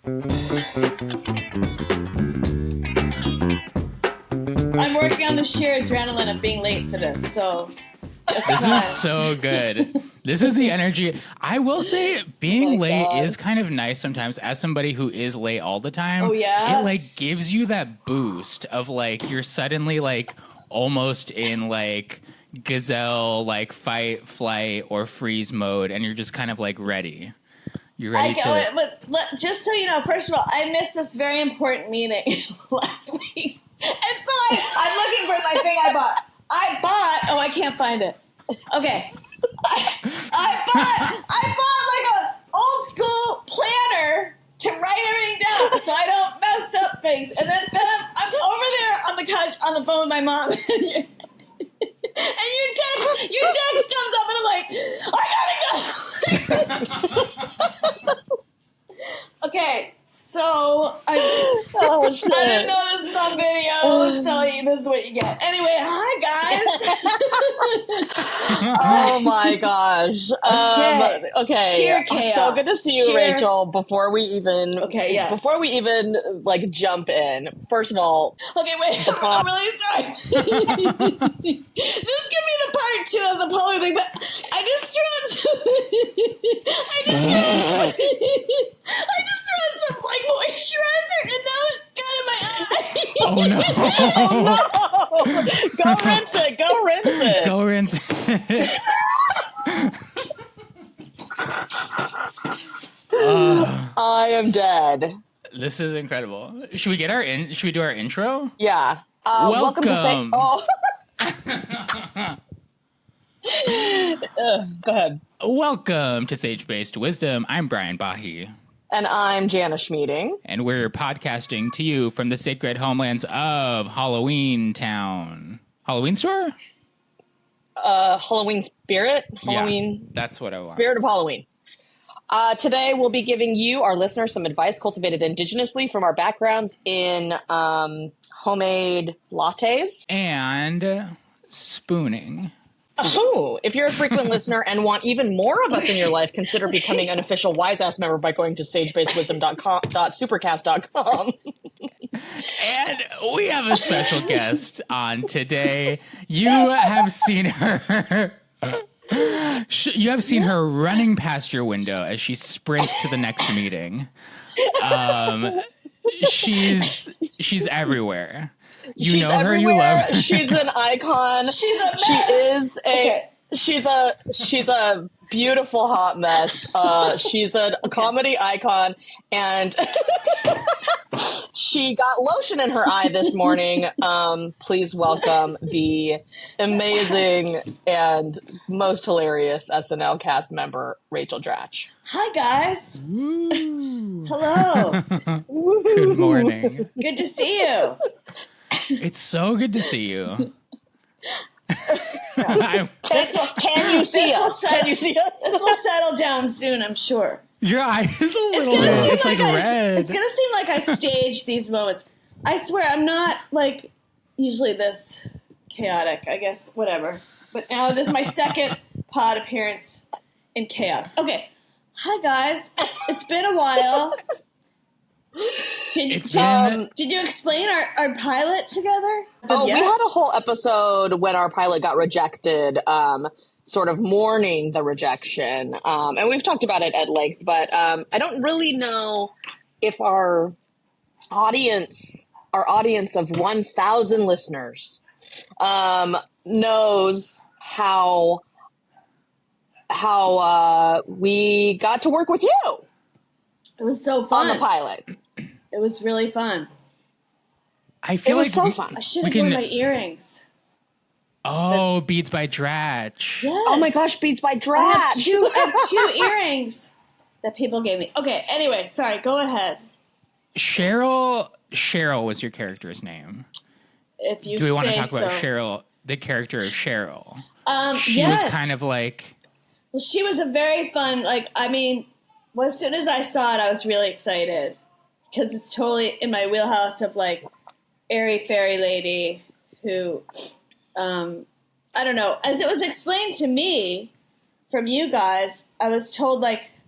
I'm working on the sheer adrenaline of being late for this, so... This is so good. This is the energy. I will say being late is kind of nice sometimes as somebody who is late all the time. Oh, yeah? It like gives you that boost of like you're suddenly like almost in like gazelle like fight, flight, or freeze mode, and you're just kind of like ready. You're ready to... But just so you know, first of all, I missed this very important meeting last week. And so I'm looking for my thing I bought. Oh, I can't find it. Okay. I bought like a old school planner to write everything down so I don't mess up things. And then I'm over there on the couch on the phone with my mom. And your text comes up and I'm like, I gotta go. Okay. So I didn't know this was on video, so this is what you get. Anyway, hi guys. Oh my gosh. Okay. Sheer chaos. So good to see you, Rachel. Before we even like jump in, first of all, okay, wait. I'm really sorry. This could be the part 2 of the polar thing, but I just threw some like moisturizer, and now it's got in my eye. Oh no! Oh, no. Go rinse it. Go rinse it. I am dead. This is incredible. Should we do our intro? Yeah. Welcome to say. Oh. Go ahead. Welcome to Sage-Based Wisdom. I'm Brian Bahe. And I'm Jana Schmieding. And we're podcasting to you from the sacred homelands of Halloween Town. Halloween store? Halloween spirit. Halloween. Yeah, that's what I want. Spirit of Halloween. Today we'll be giving you, our listeners, some advice cultivated indigenously from our backgrounds in homemade lattes. And spooning. Oh, if you're a frequent listener and want even more of us in your life, consider becoming an official Wise Ass member by going to sagebasedwisdom.supercast.com. And we have a special guest on today. You have seen her. You have seen her running past your window as she sprints to the next meeting. She's everywhere. She's know her, everywhere. You love her. She's an icon. She's a mess. She's a beautiful hot mess. She's a comedy icon, and she got lotion in her eye this morning. Please welcome the amazing and most hilarious SNL cast member, Rachel Dratch. Hi, guys. Woo. Hello. Good morning. Good to see you. It's so good to see you. Can you see us? Can you see us? This will settle down soon, I'm sure. Your eye is a little bit. It's like red. It's going to seem like I staged these moments. I swear, I'm not like usually this chaotic, I guess, whatever. But now this is my second pod appearance in chaos. Okay. Hi, guys. It's been a while. Did you explain our pilot together? We had a whole episode when our pilot got rejected, sort of mourning the rejection. And we've talked about it at length, but I don't really know if our audience of 1,000 listeners knows how we got to work with you. It was so fun. On the pilot. It was really fun. I feel it was like so fun. I should have worn my earrings. Oh, Beads by Dratch. Yes. Oh my gosh, Beads by Dratch. I have two earrings that people gave me. Okay, anyway, sorry, go ahead. Cheryl was your character's name. If you Do we want to say talk about so. Cheryl, the character of Cheryl? She yes. was kind of like... Well, she was a very fun, as soon as I saw it, I was really excited. Because it's totally in my wheelhouse of, airy fairy lady who, I don't know. As it was explained to me from you guys, I was told,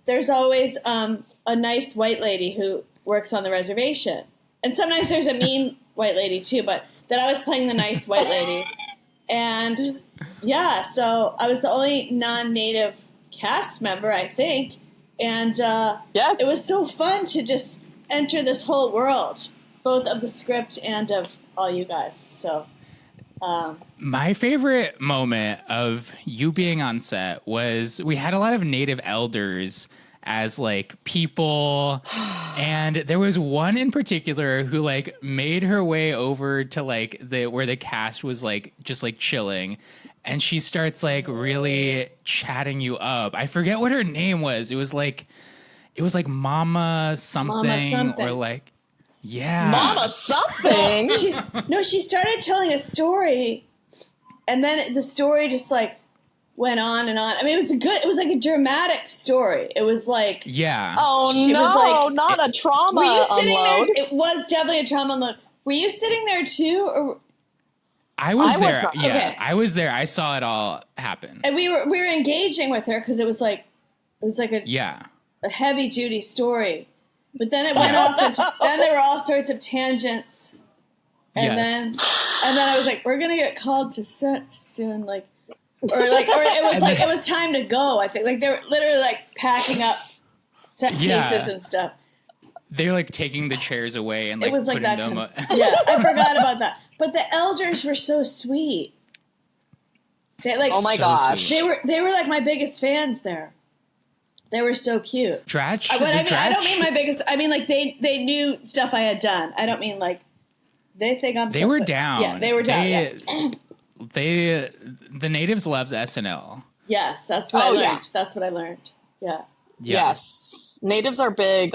there's always a nice white lady who works on the reservation. And sometimes there's a mean white lady too, but that I was playing the nice white lady. And yeah, so I was the only non-native cast member, I think. And Yes. it was so fun to just enter this whole world, both of the script and of all you guys. So my favorite moment of you being on set was we had a lot of native elders as like people, and there was one in particular who like made her way over to like where the cast was like just like chilling, and she starts like really chatting you up. I forget what her name was. It was like Mama something. Or like, yeah, Mama something. She started telling a story, and then the story just like went on and on. I mean, it was like a dramatic story. It was like, yeah. Oh She no, was like, not a trauma were you sitting unload. there? It was definitely a trauma unload. Were you sitting there too, or? I was there. not. Yeah, Okay. I was there. I saw it all happen. And we were engaging with her because it was like a heavy duty story, but then it went off. Then there were all sorts of tangents, and then I was like, we're gonna get called to set soon, or it was time to go. I think like they were literally like packing up set pieces and stuff. They're like taking the chairs away and like It was like putting that. them. Yeah, I forgot about that. But the elders were so sweet. They like, Oh my gosh. they were like my biggest fans there. They were so cute. Dratch. I don't mean my biggest. I mean like they knew stuff I had done. I don't mean like they think I'm. They were down. Yeah, they were down. The natives loves SNL. Yes, that's what I learned. Yeah. That's what I learned. Yeah. Yes. Natives are big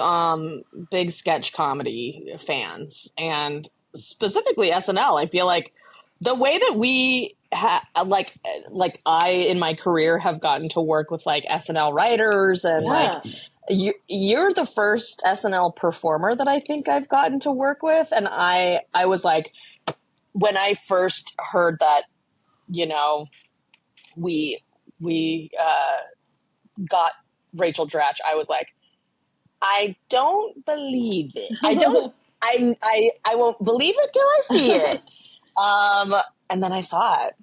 sketch comedy fans, and specifically SNL. I feel like the way that we like I in my career have gotten to work with like SNL writers and like you're the first SNL performer that I think I've gotten to work with, and I was like, when I first heard that, you know, we got Rachel Dratch, I was like, I don't believe it. I won't believe it till I see it. And then I saw it,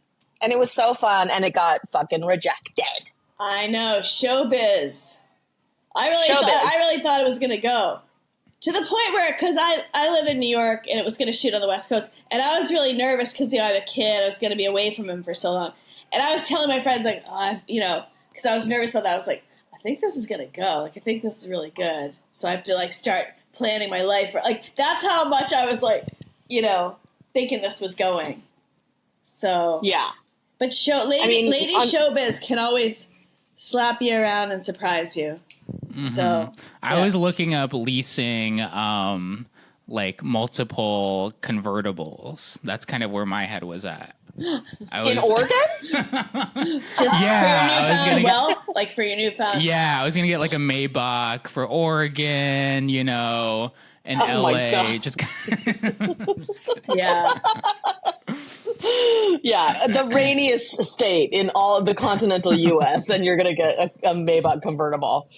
and it was so fun, and it got fucking rejected. I know, showbiz. I really thought it was gonna go to the point where, because I live in New York and it was gonna shoot on the West Coast, and I was really nervous because I have a kid. I was gonna be away from him for so long, and I was telling my friends like, because I was nervous about that. I was like, I think this is gonna go. Like, I think this is really good. So I have to like start planning my life. Like, that's how much I was like, thinking this was going. So yeah, but lady showbiz can always slap you around and surprise you. Mm-hmm. So I was looking up leasing like multiple convertibles. That's kind of where my head was at. In Oregon? Just for your newfound wealth? Like for your newfound... Yeah, I was going to get like a Maybach for Oregon, and LA. Just yeah. Yeah, the rainiest state in all of the continental U.S., and you're going to get a Maybach convertible.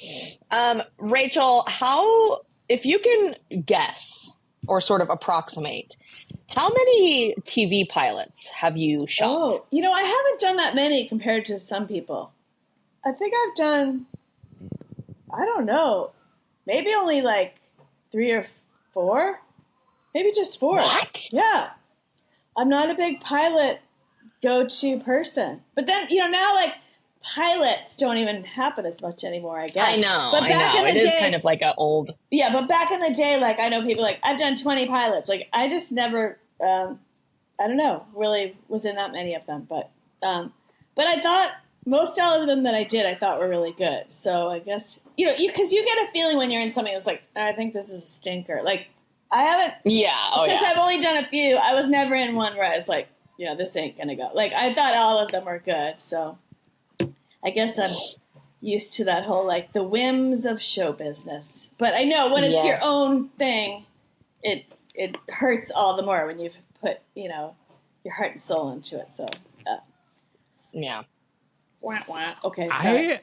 Rachel, if you can guess or sort of approximate, how many TV pilots have you shot? Oh, I haven't done that many compared to some people. I think I've done, I don't know, maybe only like 3 or 4. Maybe just 4. What? Yeah. I'm not a big pilot go-to person. But then, now like pilots don't even happen as much anymore, I guess. I know. But back in the day, it is kind of like an old... Yeah, but back in the day, like I know people like, I've done 20 pilots. Like I just never, I don't know, really was in that many of them. But I thought most all of them that I did, I thought were really good. So I guess, because you get a feeling when you're in something that's like, I think this is a stinker. Like, I haven't. Yeah. Since I've only done a few, I was never in one where I was like, this ain't gonna go. Like, I thought all of them were good. So I guess I'm used to that whole, like, the whims of show business. But I know when it's your own thing, it hurts all the more when you've put, your heart and soul into it. So, yeah. Wah, wah. Okay, sorry.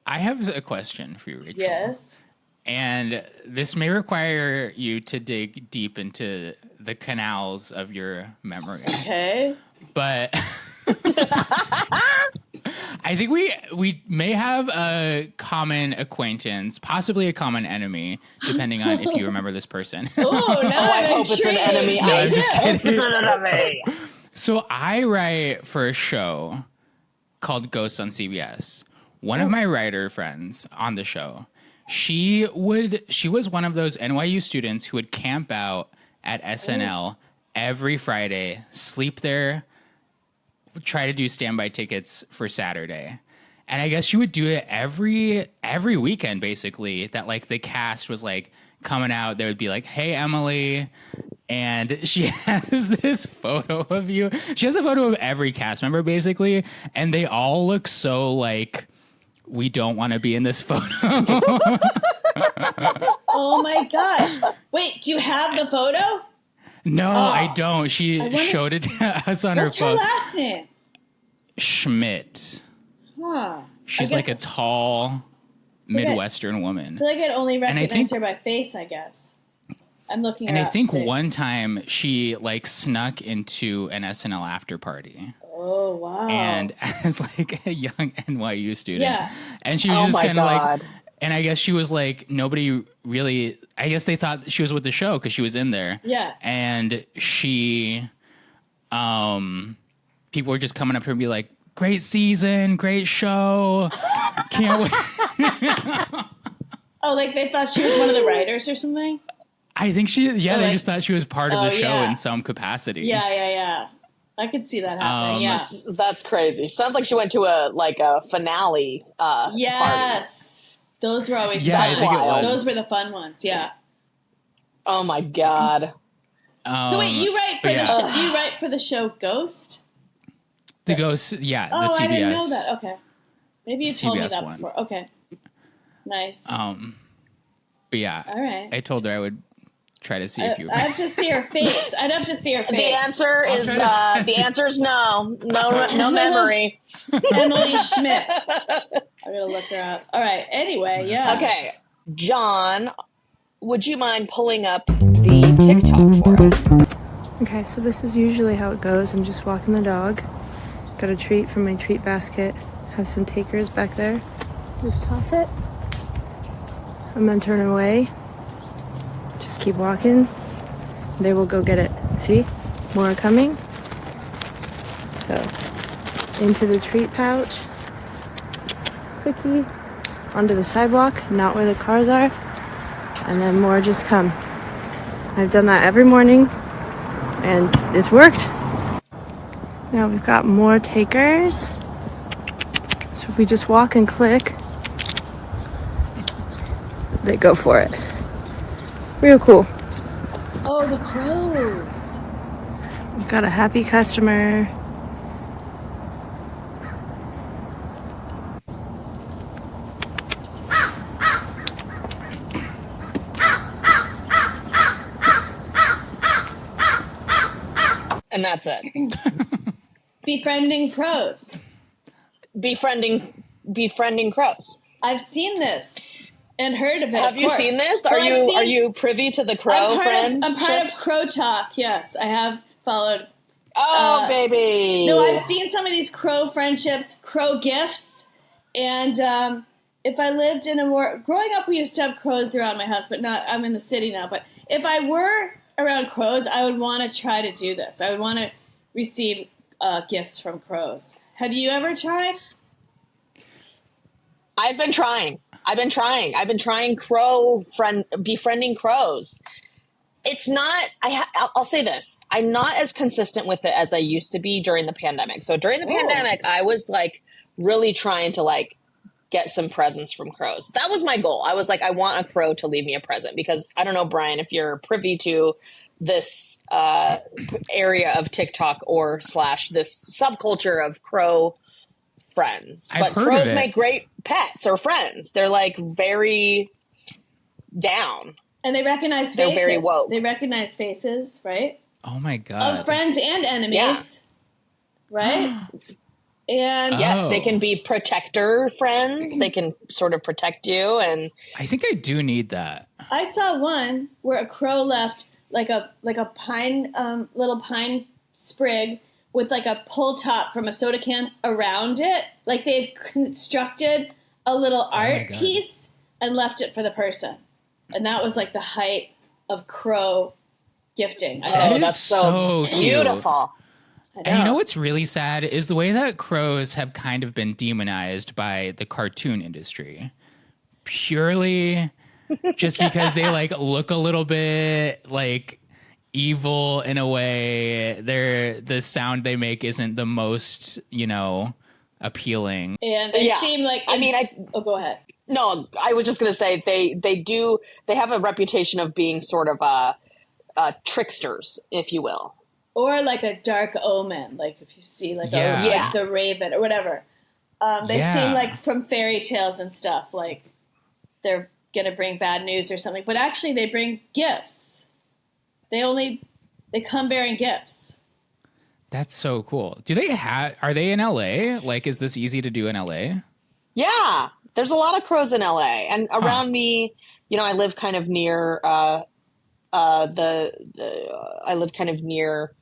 I have a question for you, Rachel. Yes. And this may require you to dig deep into the canals of your memory. Okay. But I think we may have a common acquaintance, possibly a common enemy, depending on if you remember this person. Oh, no, I hope it's an enemy. No, I I'm do just hope kidding. it's an enemy. So I write for a show called Ghosts on CBS. One of my writer friends on the show, she was one of those NYU students who would camp out at SNL every Friday, sleep there, try to do standby tickets for Saturday. And I guess she would do it every weekend, basically, that like the cast was like coming out. They would be like, "Hey, Emily." And she has this photo of you. She has a photo of every cast member, basically. And they all look so like, we don't want to be in this photo. Oh my gosh. Wait, do you have the photo? No, I don't. She showed it to us on What's her her phone. last name? Schmidt. Huh. She's I like a guess- tall Midwestern woman. I feel like I'd only I recognize think- her by face, I guess. I'm looking her And I up, think see. one time she like snuck into an SNL after party. Oh, wow. And as like a young NYU student. Yeah. And she was Oh just my kind of like, God. and I guess she was like, nobody really, I guess they thought she was with the show because she was in there. Yeah. And she, people were just coming up to her and be like, great season, great show. Can't wait. Oh, like they thought she was one of the writers or something? I think they like- just thought she was part of the show yeah. in some capacity. Yeah. I could see that happening, yeah. That's crazy. Sounds like she went to a finale party. Yes. Those were always Yeah, fun. I think it was. Those were the fun ones, yeah. Oh my God. So wait, you write for but yeah. you write for the show Ghost? The Ghost, yeah, Oh, the CBS. I didn't know that. Okay. Maybe you told me CBS that one. before. Okay. Nice. But yeah, All right. I told her I would try to see if you. I'd have to see her face. I'd have to see her face. The answer is no. No memory. Emily Schmidt. I'm gonna look her up. All right. Anyway, yeah. Okay. John, would you mind pulling up the TikTok for us? Okay, so this is usually how it goes. I'm just walking the dog. Got a treat from my treat basket. Have some takers back there. Just toss it. I'm gonna turn away. Just keep walking. They will go get it. See? More are coming. So, into the treat pouch. Quickie. Onto the sidewalk, not where the cars are. And then more just come. I've done that every morning. And it's worked. Now we've got more takers. So if we just walk and click, they go for it. Real cool. Oh, the crows. We've got a happy customer. And that's it. Befriending crows. Befriending crows. I've seen this and heard of it. Have of you course. seen this? Well, Are you privy to the crow friend? I'm part of Crow Talk. Yes, I have followed. Oh, baby. No, I've seen some of these crow friendships, crow gifts, and if I lived in a more growing up, we used to have crows around my house, but not. I'm in the city now. But if I were around crows, I would want to try to do this. I would want to receive gifts from crows. Have you ever tried? I've been trying befriending crows. It's not, I'll say this. I'm not as consistent with it as I used to be during the pandemic. So during the pandemic, I was like really trying to like get some presents from crows. That was my goal. I was like, I want a crow to leave me a present because I don't know, Brian, if you're privy to this area of TikTok or / this subculture of crow friends. I've But heard crows of it. make great pets or friends. They're like very down. And they recognize They're faces. very woke. They recognize faces, right? Oh my god! Of friends and enemies, Yeah. right? And Yes, Oh. they can be protector friends. They can sort of protect you. And I think I do need that. I saw one where a crow left like a pine little pine sprig with like a pull top from a soda can around it. Like they've constructed a little art God. piece and left it for the person. And that was like the height of crow gifting. I That know. is that's so cute. beautiful. And you know what's really sad is the way that crows have kind of been demonized by the cartoon industry. Purely just because they like look a little bit like evil in a way. The sound they make isn't the most, appealing. And they Yeah. seem like oh, go ahead. No, I was just going to say they have a reputation of being sort of tricksters, if you will. Or like a dark omen, like if you see like Yeah. the raven or whatever. They seem like from fairy tales and stuff, like they're gonna bring bad news or something. But actually, they bring gifts. They come bearing gifts. That's so cool. Are they in LA? Like, is this easy to do in LA? Yeah, there's a lot of crows in LA, and around me, I live kind of near I live kind of near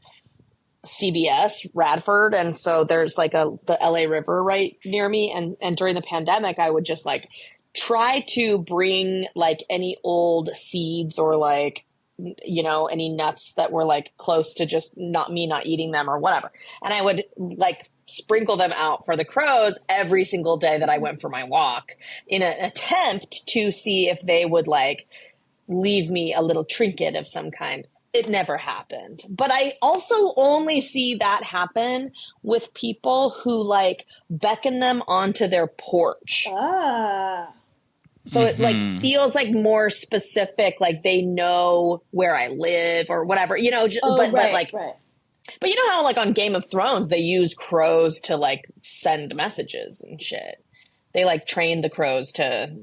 CBS, Radford, and so there's like the LA River right near me, and during the pandemic, I would just like try to bring like any old seeds or like any nuts that were like close to just not eating them or whatever, and I would like sprinkle them out for the crows every single day that I went for my walk in an attempt to see if they would like leave me a little trinket of some kind. It never happened. But I also only see that happen with people who like beckon them onto their porch. Ah. So it like feels like more specific, like they know where I live or whatever, but like, but you know how like on Game of Thrones, they use crows to like send messages and shit. They like train the crows to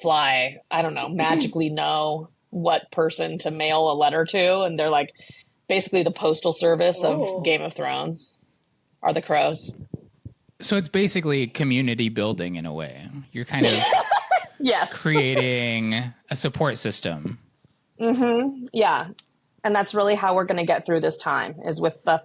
fly, I don't know, magically know what person to mail a letter to, and they're like basically the postal service of Game of Thrones are the crows. So it's basically community building in a way. You're kind of Yes, creating a support system. yeah, and that's really how we're going to get through this time is with the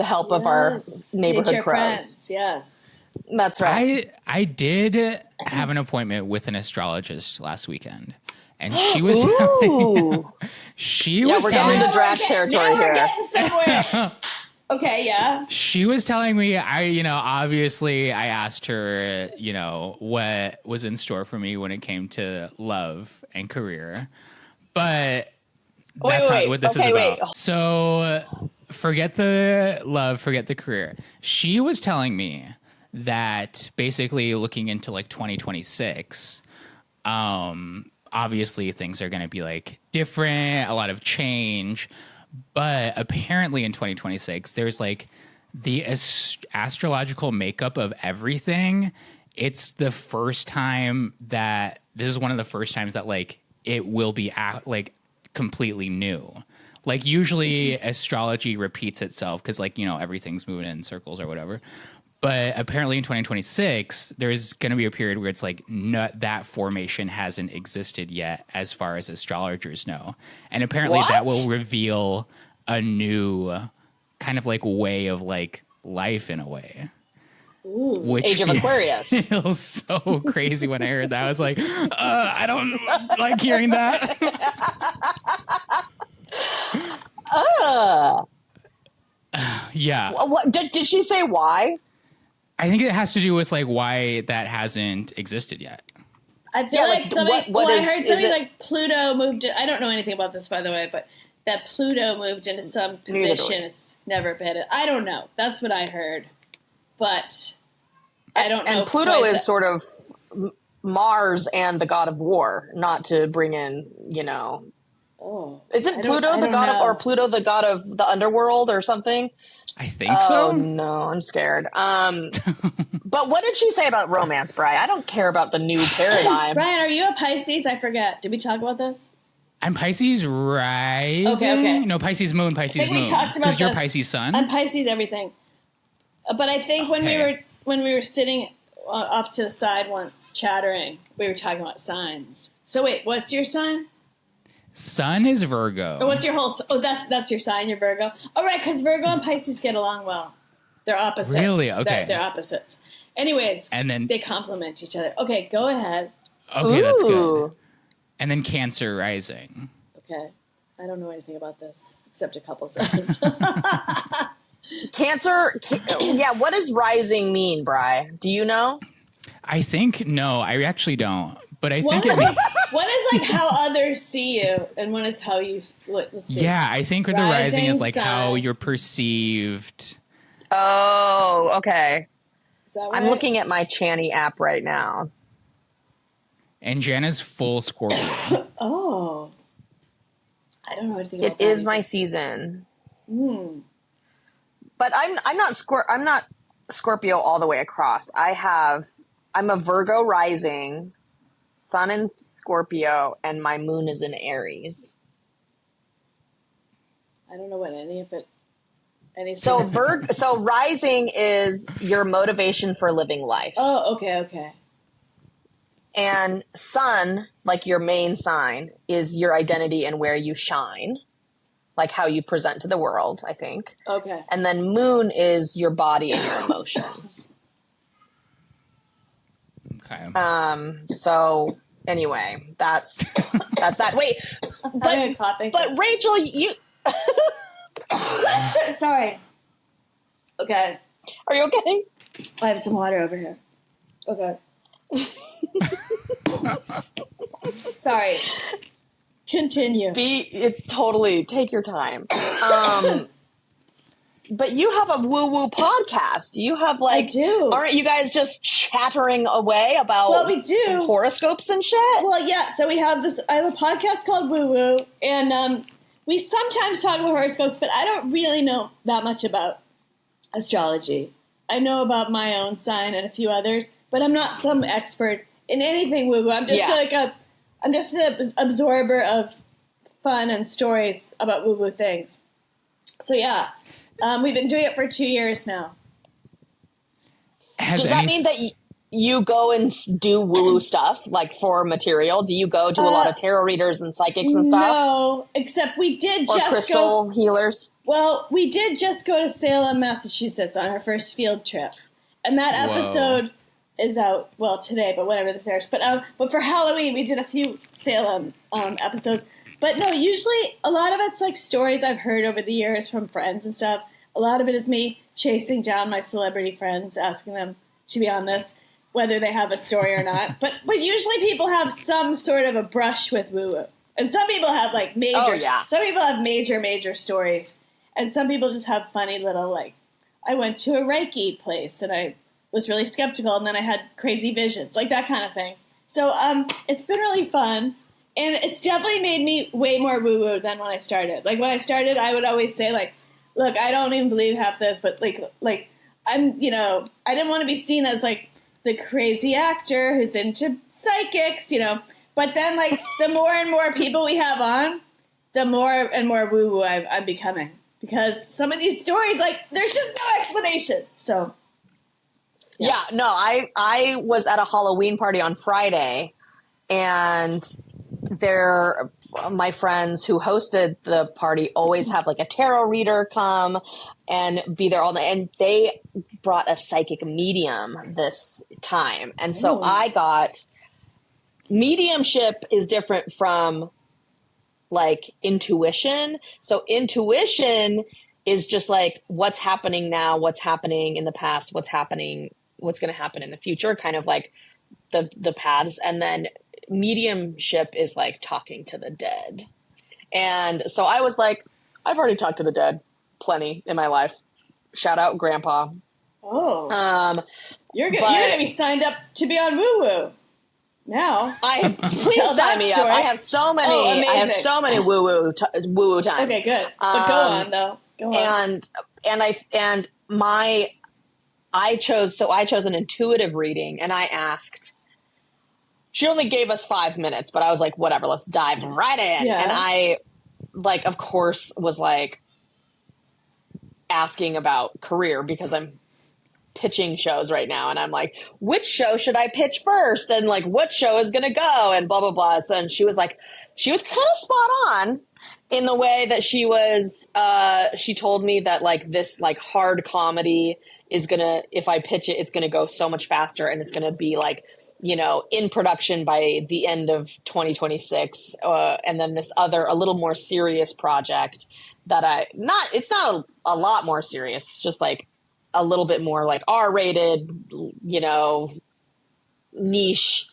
help of our neighborhood Nature crows. friends, yes. That's right. I did have an appointment with an astrologist last weekend, and she was Ooh. was we're telling getting into Dratch territory We're here. getting somewhere. Okay, yeah. She was telling me, obviously I asked her, what was in store for me when it came to love and career, but that's not what this is about. So forget the love, forget the career. She was telling me that basically looking into like 2026, obviously things are going to be like different, a lot of change. But apparently in 2026, there's like the astrological makeup of everything. It's the first time that this is one of the first times that like it will be like completely new. Like usually astrology repeats itself because like, everything's moving in circles or whatever. But apparently in 2026, there's going to be a period where it's like that formation hasn't existed yet as far as astrologers know. And apparently that will reveal a new kind of like way of like life in a way. Ooh. Which Age of Aquarius. feels so crazy when I heard that. I was like, I don't like hearing that. Yeah. What did she say why? I think it has to do with like why that hasn't existed yet. I feel like something. what I is- heard is something it- like Pluto moved. I don't know anything about this, by the way, but that Pluto moved into some Neither do position. I. It's never been. I don't know. That's what I heard, but I don't know. And Pluto is sort of Mars and the god of war, not to bring in, Oh, isn't Pluto the god of, or Pluto the god of the underworld or something? I think so. Oh no, I'm scared. But what did she say about romance, Bri? I don't care about the new paradigm. Brian, are you a Pisces? I forget. Did we talk about this? I'm Pisces rising. Okay. No, Pisces moon, Pisces I think moon. we talked about Because you're this. Pisces sun. I'm Pisces everything. But I think when we Okay. were when we were sitting off to the side once chattering, we were talking about signs. So wait, what's your sign? Sun is Virgo. Or what's your whole? Oh, that's your sign. You're Virgo. Oh, right, because Virgo and Pisces get along well. They're opposites. Really? Okay. They're opposites. Anyways, and then they complement each other. Okay, go ahead. Okay, that's good. And then Cancer rising. Okay, I don't know anything about this except a couple seconds. Cancer. Yeah, what does rising mean, Bri? Do you know? I think no, I actually don't. But I think one is like how others see you, and one is how you see. Yeah, I think the rising is like sun. how you're perceived. Oh, okay. Is that I'm looking at my Channy app right now. And Jana's full Scorpio. Oh. I don't know anything about that. It is my season. But I'm not Scorpio all the way across. I'm a Virgo rising, sun in Scorpio, and my moon is in Aries. I don't know what any of it. So rising is your motivation for living life. Oh, okay. And sun, like your main sign, is your identity and where you shine, like how you present to the world, I think. Okay. And then moon is your body and your emotions. Okay. So anyway, that's that. Wait, but Rachel, you. Sorry. Okay. Are you okay? I have some water over here. Okay. Sorry. Continue. It's totally take your time. But you have a woo-woo podcast. You have I do. Aren't you guys just chattering away about Well, we do. horoscopes and shit? Well, yeah. So I have a podcast called Woo Woo, and we sometimes talk about horoscopes, but I don't really know that much about astrology. I know about my own sign and a few others, but I'm not some expert in anything woo-woo. I'm just I'm just an absorber of fun and stories about woo-woo things. So yeah, we've been doing it for 2 years now. Does that mean that you go and do woo-woo stuff, like for material? Do you go to a lot of tarot readers and psychics and stuff? No, except we did or just crystal healers? Well, we did just go to Salem, Massachusetts on our first field trip. And that episode is out, today, but whenever this airs. But for Halloween, we did a few Salem episodes. But no, usually a lot of it's like stories I've heard over the years from friends and stuff. A lot of it is me chasing down my celebrity friends, asking them to be on this, whether they have a story or not. But usually people have some sort of a brush with woo-woo. And some people have like major, some people have major stories. And some people just have funny little, like, I went to a Reiki place and I was really skeptical and then I had crazy visions, like that kind of thing. So it's been really fun. And it's definitely made me way more woo-woo than when I started. Like, when I started, I would always say, like, look, I don't even believe half this, but, like I'm, I didn't want to be seen as, like, the crazy actor who's into psychics, But then, like, the more and more people we have on, the more and more woo-woo I'm becoming. Because some of these stories, like, there's just no explanation. So, yeah, no, I was at a Halloween party on Friday, and my friends who hosted the party always have like a tarot reader come and be there all night, and they brought a psychic medium this time, and so I got mediumship is different from like intuition. So intuition is just like what's happening now, what's happening in the past, what's going to happen in the future, kind of like the paths. And then mediumship is like talking to the dead. And so I was like, I've already talked to the dead plenty in my life. Shout out Grandpa. Oh, you're gonna be signed up to be on Woo Woo. Now, please sign me up. I have so many. I have so many woo woo times. Okay, good. But go on though. Go on. I chose an intuitive reading, and I asked. She only gave us 5 minutes, but I was like, whatever, let's dive right in. Yeah. And I, like, of course, was like asking about career because I'm pitching shows right now, and I'm like, which show should I pitch first, and like what show is gonna go, and blah blah blah. So, and she was kind of spot on in the way that she told me that like this like hard comedy is gonna, if I pitch it, it's gonna go so much faster, and it's gonna be like, you know, in production by the end of 2026, and then this other a little more serious project that it's not a lot more serious, it's just like a little bit more like R-rated, you know, niche.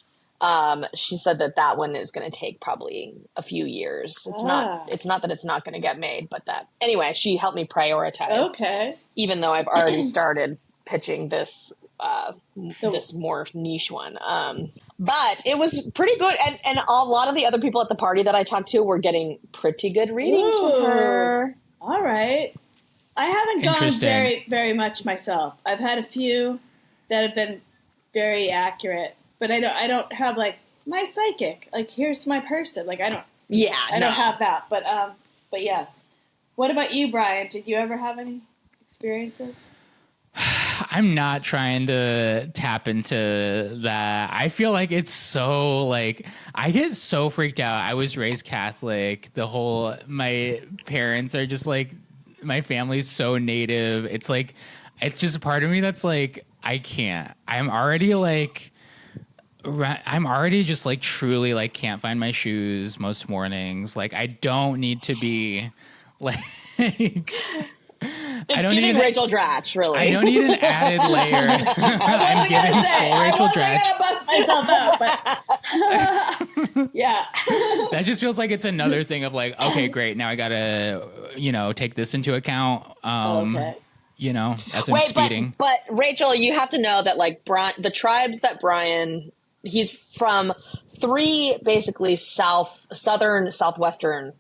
She said that one is going to take probably a few years. It's not that it's not going to get made, but that anyway, she helped me prioritize. Okay. Even though I've already started pitching this, this more niche one. But it was pretty good. And a lot of the other people at the party that I talked to were getting pretty good readings from her. All right. I haven't gone very, very much myself. I've had a few that have been very accurate, but I don't have like my psychic. Like here's my person. Like I don't have that. But yes. What about you, Brian? Did you ever have any experiences? I'm not trying to tap into that. I feel like it's so like I get so freaked out. I was raised Catholic. My parents are just like, my family's so native. It's like, it's just a part of me that's like, I can't. I'm already just like truly like can't find my shoes most mornings. Like I don't need to be like It's giving Rachel Dratch, really. I don't need an added layer. I'm giving full Rachel Dratch. I wasn't going to bust myself out, but yeah. That just feels like it's another thing of like, okay, great. Now I got to, you know, take this into account. Okay. You know, as I'm speeding. But Rachel, you have to know that like the tribes that Brian, he's from 3 basically southwestern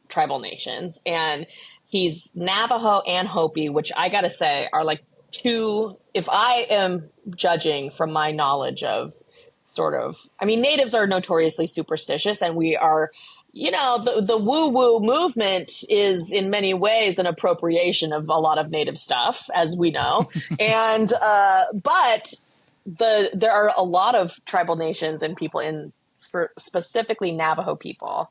tribal nations, and he's Navajo and Hopi, which I gotta say are like 2, if I am judging from my knowledge of sort of, I mean, natives are notoriously superstitious, and we are, you know, the woo-woo movement is in many ways an appropriation of a lot of native stuff, as we know. And, but there are a lot of tribal nations and people in specifically Navajo people,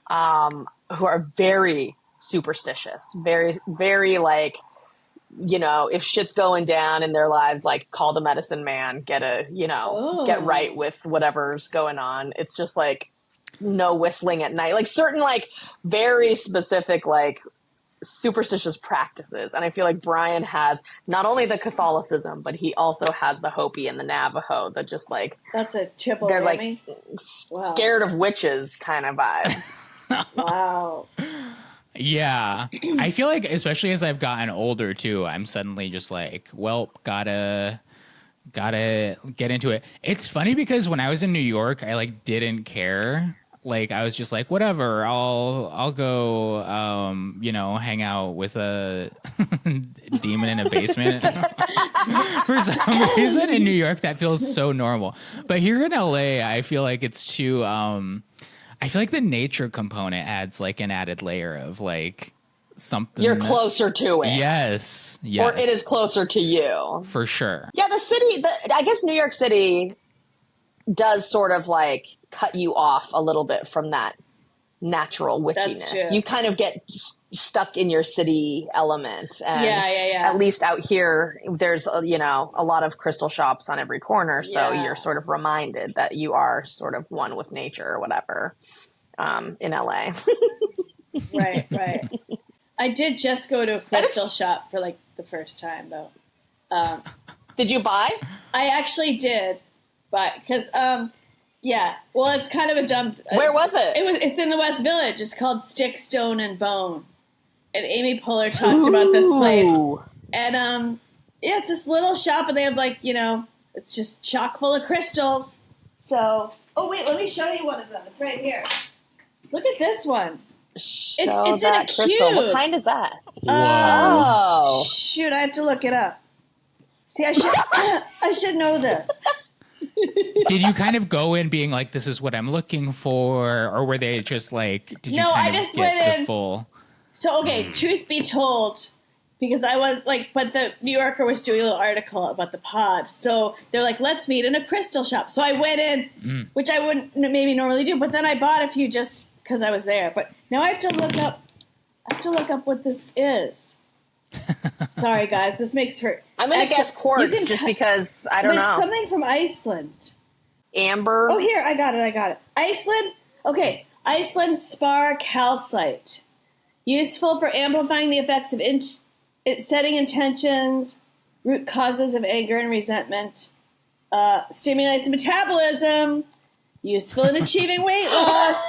who are very superstitious, very, very like, you know, if shit's going down in their lives, like call the medicine man, get right with whatever's going on. It's just like no whistling at night, like certain like very specific like superstitious practices. And I feel like Brian has not only the Catholicism, but he also has the Hopi and the Navajo that just like, that's a triple they're whammy. Like scared of witches kind of vibes. Wow. Yeah. I feel like, especially as I've gotten older too, I'm suddenly just like, well, gotta get into it. It's funny because when I was in New York, I like didn't care. Like I was just like, whatever, I'll go, you know, hang out with a demon in a basement. For some reason in New York, that feels so normal. But here in LA, I feel like it's too, I feel like the nature component adds like an added layer of like something. You're closer to it. Yes. Or it is closer to you. For sure. Yeah, the city, I guess New York City does sort of like cut you off a little bit from that natural witchiness. You kind of get stuck in your city element. And at least out here, there's, you know, a lot of crystal shops on every corner. So you're sort of reminded that you are sort of one with nature or whatever, in LA. Right. I did just go to a crystal shop for like the first time though. Did you buy? I actually did. But because, well, it's kind of a dumb. Where was it? It's in the West Village. It's called Stick, Stone, and Bone. And Amy Poehler talked about this place. And it's this little shop, and they have like, you know, it's just chock full of crystals. So, oh wait, let me show you one of them. It's right here. Look at this one. It's in a crystal. cube. What kind is that? Whoa. Shoot, I have to look it up. See, I should know this. Did you kind of go in being like, this is what I'm looking for? Or were they just like, did you No, kind I of just get went the in. full? So, okay, truth be told, because I was like, but the New Yorker was doing a little article about the pod. So they're like, let's meet in a crystal shop. So I went in, which I wouldn't maybe normally do, but then I bought a few just because I was there. But now I have to look up what this is. Sorry, guys. This makes her. I'm going to guess quartz just because I don't know. Something from Iceland. Amber. Oh, here. I got it. Iceland. Okay. Iceland spar calcite. Useful for amplifying the effects of setting intentions, root causes of anger and resentment. Stimulates metabolism. Useful in achieving weight loss.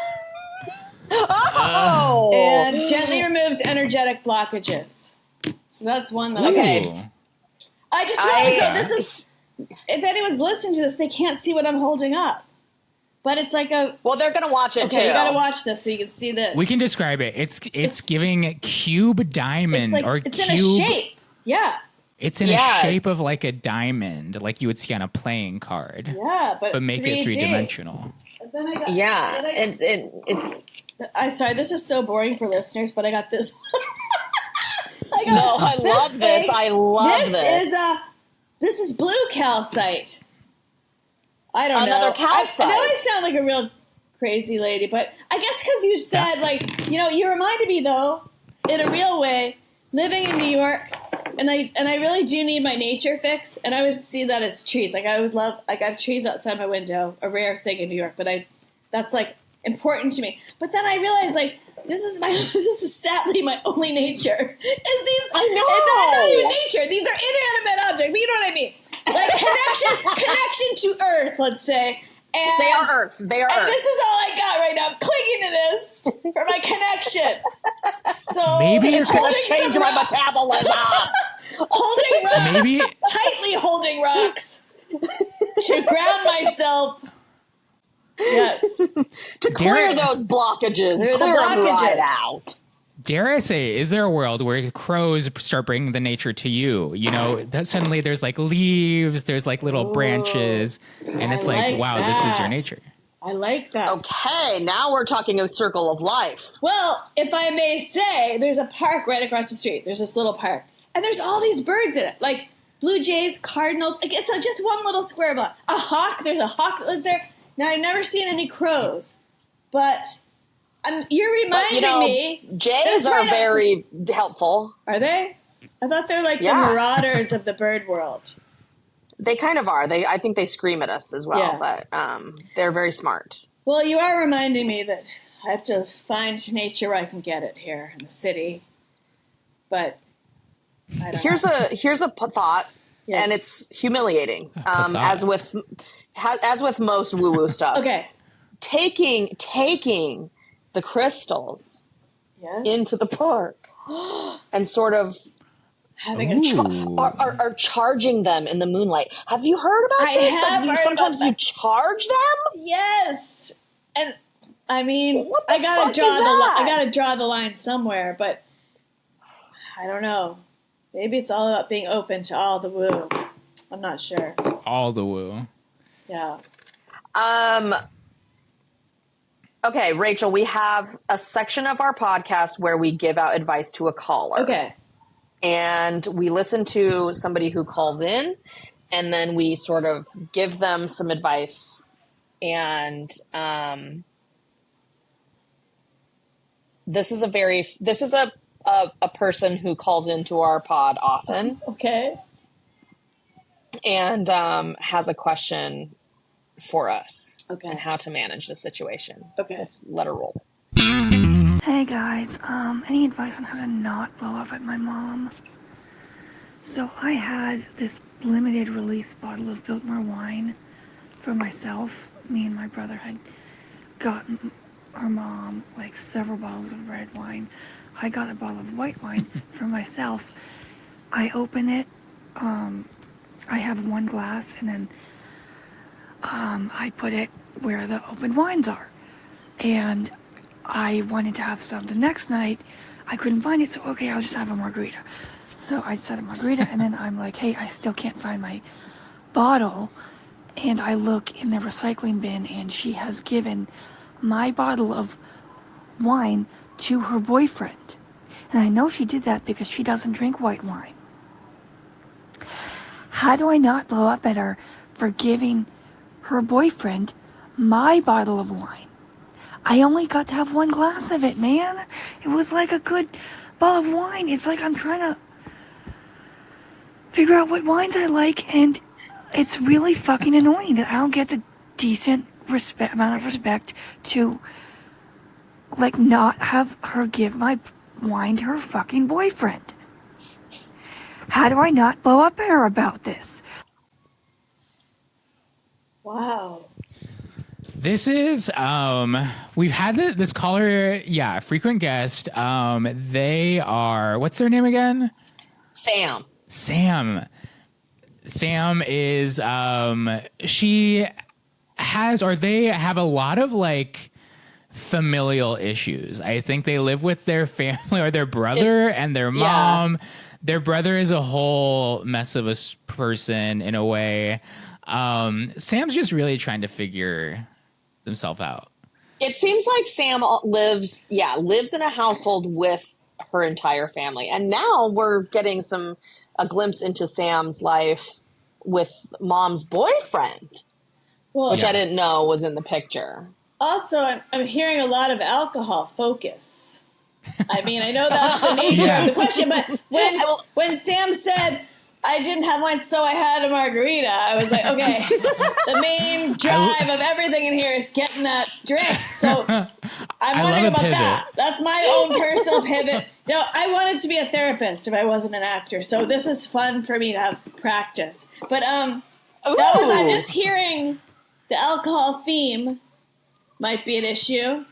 Oh! And gently removes energetic blockages. So that's one that Okay. I just realized that this is, if anyone's listening to this, they can't see what I'm holding up. But it's like a... Well, they're going to watch it, too. Okay, you got to watch this so you can see this. We can describe it. It's giving cube diamond it's cube. in a shape. Yeah. It's in a shape of like a diamond, like you would see on a playing card. Yeah, but make 3D. it three-dimensional. It's... I'm sorry, this is so boring for listeners, but I got this. I love this. I love this. This is blue calcite. I don't know. Another calcite. I know I sound like a real crazy lady, but I guess because you said, you reminded me, though, in a real way, living in New York, and I really do need my nature fix, and I always see that as trees. Like, I would love, I have trees outside my window, a rare thing in New York, but that's, important to me. But then I realized, this is sadly my only nature. Is these? I know. It's not even nature. These are inanimate objects. But you know what I mean? Like connection to Earth, let's say. And they are Earth. They are Earth. This is all I got right now. I'm clinging to this for my connection. So maybe it's going to change my metabolism. Holding rocks. Tightly holding rocks to ground myself. Yes. To clear those blockages. Clear them right out. Dare I say, is there a world where crows start bringing the nature to you? That suddenly there's leaves, there's little branches, and it's wow, this is your nature. I like that. Okay, now we're talking a circle of life. Well, if I may say, there's a park right across the street. There's this little park. And there's all these birds in it. Like blue jays, cardinals. It's just one little square block. A hawk. There's a hawk that lives there. Now, I've never seen any crows. But you're reminding me. Jays are very helpful. Are they? I thought they're the marauders of the bird world. They kind of are. I think they scream at us as well, but they're very smart. Well, you are reminding me that I have to find nature where I can get it here in the city. But I don't know. Here's a thought, and it's humiliating. As with most woo-woo stuff. Okay. Taking the crystals into the park and sort of having are charging them in the moonlight. Have you heard about this? Sometimes you charge them? Yes. And I mean, what the I fuck is that? I gotta draw the line somewhere, but I don't know. Maybe it's all about being open to all the woo. I'm not sure. All the woo. Yeah. Okay, Rachel, we have a section of our podcast where we give out advice to a caller. Okay. And we listen to somebody who calls in, and then we sort of give them some advice. And this is a person who calls into our pod often. Okay. And has a question for us. Okay. And how to manage the situation. Okay. Let's let her roll. Hey guys, any advice on how to not blow up at my mom? So I had this limited release bottle of Biltmore wine for myself. Me and my brother had gotten our mom several bottles of red wine. I got a bottle of white wine for myself. I open it, I have one glass, and then I put it where the open wines are. And I wanted to have some the next night. I couldn't find it, so okay, I'll just have a margarita. So I said a margarita, and then I'm like, hey, I still can't find my bottle. And I look in the recycling bin, and she has given my bottle of wine to her boyfriend. And I know she did that because she doesn't drink white wine. How do I not blow up at her for giving her boyfriend my bottle of wine? I only got to have one glass of it, man. It was like a good bottle of wine. It's like I'm trying to figure out what wines I like, and it's really fucking annoying that I don't get the decent amount of respect to, like, not have her give my wine to her fucking boyfriend. How do I not blow up at her about this? Wow. This is we've had this caller, frequent guest. They are, what's their name again? Sam. Sam is she has, or they have a lot of like familial issues. I think they live with their family or their brother and their mom. Yeah. Their brother is a whole mess of a person in a way. Sam's just really trying to figure themselves out. It seems like Sam lives in a household with her entire family. And now we're getting a glimpse into Sam's life with mom's boyfriend, which I didn't know was in the picture. Also, I'm hearing a lot of alcohol focus. I mean, I know that's the nature of the question, but when Sam said, I didn't have wine, so I had a margarita, I was like, okay, the main drive of everything in here is getting that drink. So I'm wondering about that. That's my own personal pivot. No, I wanted to be a therapist if I wasn't an actor, so this is fun for me to have practice. But I'm just hearing the alcohol theme might be an issue.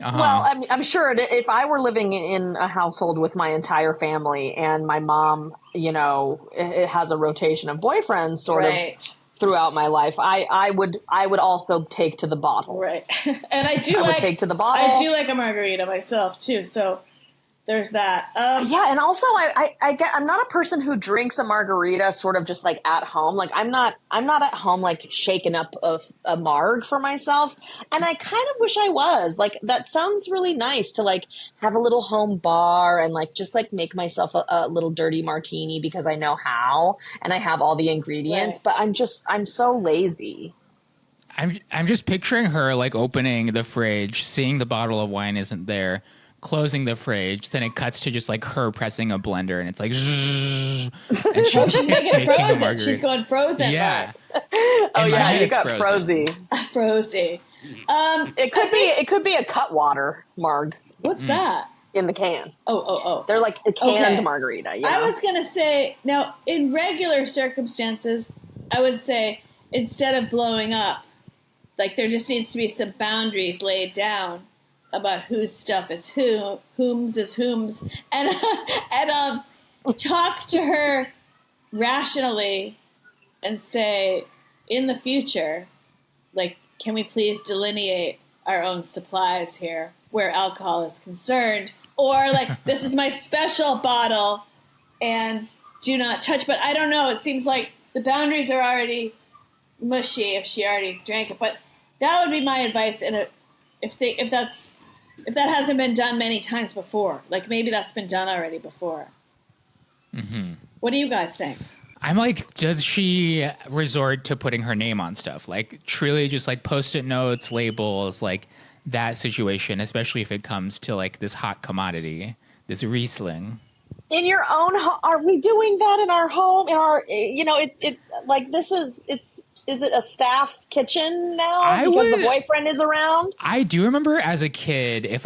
Uh-huh. Well, I'm sure if I were living in a household with my entire family and my mom, it has a rotation of boyfriends sort of throughout my life, I would also take to the bottle. Right. And I would take to the bottle. I do like a margarita myself too, so there's that. And also I'm not a person who drinks a margarita sort of just like at home. Like I'm not at home like shaking up a marg for myself. And I kind of wish I was. Like that sounds really nice to like have a little home bar and like just like make myself a little dirty martini because I know how and I have all the ingredients. Right. But I'm so lazy. I'm just picturing her like opening the fridge, seeing the bottle of wine isn't there, closing the fridge, then it cuts to just like her pressing a blender and it's like zzz, and she's making it frozen. She's going frozen. Yeah. You got frozy. Frozy. It could be a Cutwater marg. What's that? In the can. Oh. They're like a canned margarita. I was gonna say, now in regular circumstances, I would say instead of blowing up, like there just needs to be some boundaries laid down about whose stuff is whom's is whom's, and talk to her rationally and say, in the future, like, can we please delineate our own supplies here where alcohol is concerned? Or like, this is my special bottle and do not touch. But I don't know. It seems like the boundaries are already mushy if she already drank it. But that would be my advice if that hasn't been done many times before. Like, maybe that's been done already before. Mm-hmm. What do you guys think? I'm like, does she resort to putting her name on stuff? Like, truly just like Post-it notes, labels, like that situation, especially if it comes to like this hot commodity, this Riesling. In your own are we doing that in our home? In our, like this is it a staff kitchen now because the boyfriend is around? I do remember as a kid, if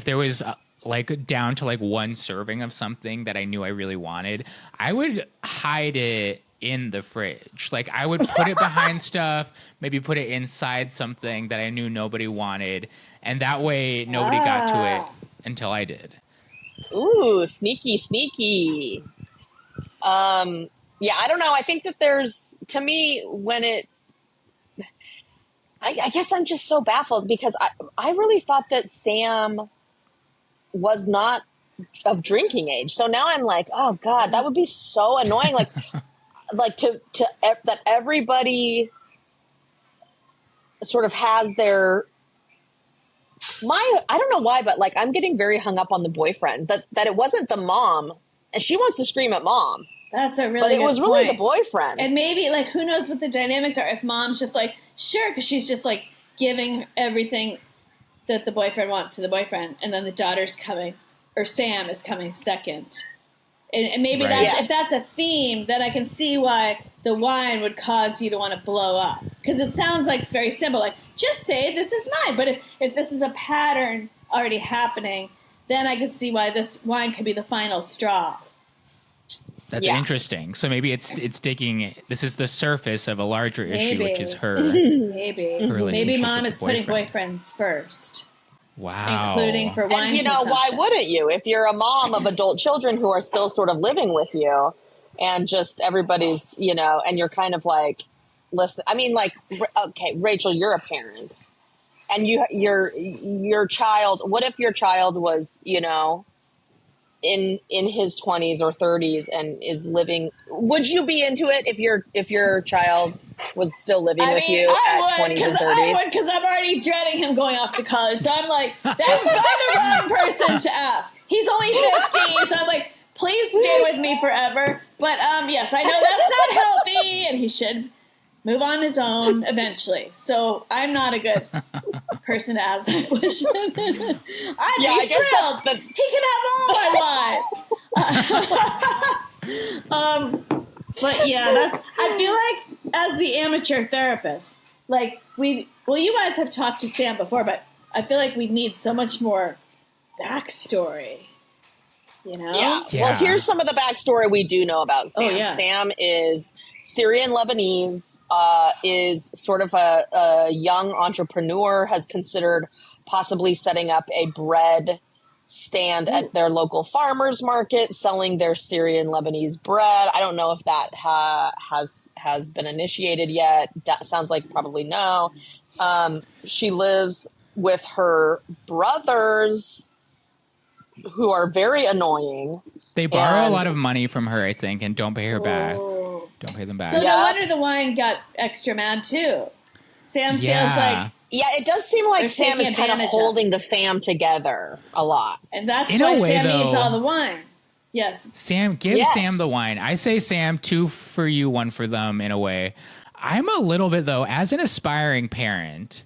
there was like down to like one serving of something that I knew I really wanted, I would hide it in the fridge. Like I would put it behind stuff, maybe put it inside something that I knew nobody wanted. And that way nobody got to it until I did. Ooh, sneaky. Yeah, I don't know. I think that there's, to me, when I guess I'm just so baffled because I really thought that Sam was not of drinking age. So now I'm like, oh God, that would be so annoying. Like, that everybody sort of has their I don't know why, but like I'm getting very hung up on the boyfriend. That it wasn't the mom, and she wants to scream at mom. That's a really But it good was really point. the boyfriend. And maybe, like, who knows what the dynamics are if mom's just like, sure, because she's just like giving everything that the boyfriend wants to the boyfriend, and then the daughter's coming, or Sam is coming second. And maybe Right. if that's a theme, then I can see why the wine would cause you to want to blow up. Because it sounds like very simple, like, just say this is mine. But if this is a pattern already happening, then I can see why this wine could be the final straw. That's interesting. So maybe it's digging. This is the surface of a larger issue, which is her. Maybe. Her relationship Maybe mom with is the putting boyfriend. boyfriends first. Wow. Including for wine and you know, why consumption. wouldn't you? If you're a mom of adult children who are still sort of living with you, and just everybody's, you know, and you're kind of like, listen. I mean, like, okay, Rachel, you're a parent, and your child. What if your child was, you know, in his 20s or 30s and is living? Would you be into it if your child was still living with you at 20s and 30s? I would, because I'm already dreading him going off to college. So I'm like, I'm the wrong person to ask. He's only 50, so I'm like, please stay with me forever. But yes, I know that's not healthy, and he should move on his own eventually. So I'm not a good person to ask that question. I'd be thrilled. He can have all my wine. But yeah, I feel like as the amateur therapist, like you guys have talked to Sam before, but I feel like we need so much more backstory. You know? Yeah. Well, here's some of the backstory we do know about Sam. Oh, yeah. Sam is Syrian Lebanese, is sort of a young entrepreneur, has considered possibly setting up a bread stand at their local farmers market, selling their Syrian Lebanese bread. I don't know if that has been initiated yet. That sounds like probably no. She lives with her brothers, who are very annoying. They borrow a lot of money from her, I think, and don't pay her back. Oh. Don't pay them back. So no wonder the wine got extra mad too. Sam feels like it does seem like Sam taking is kind of advantage holding the fam together a lot. and that's In why a way, Sam though, needs all the wine. Yes. Sam, give Sam the wine. I say, Sam, 2 for you, 1 for them, in a way. I'm a little bit, though, as an aspiring parent,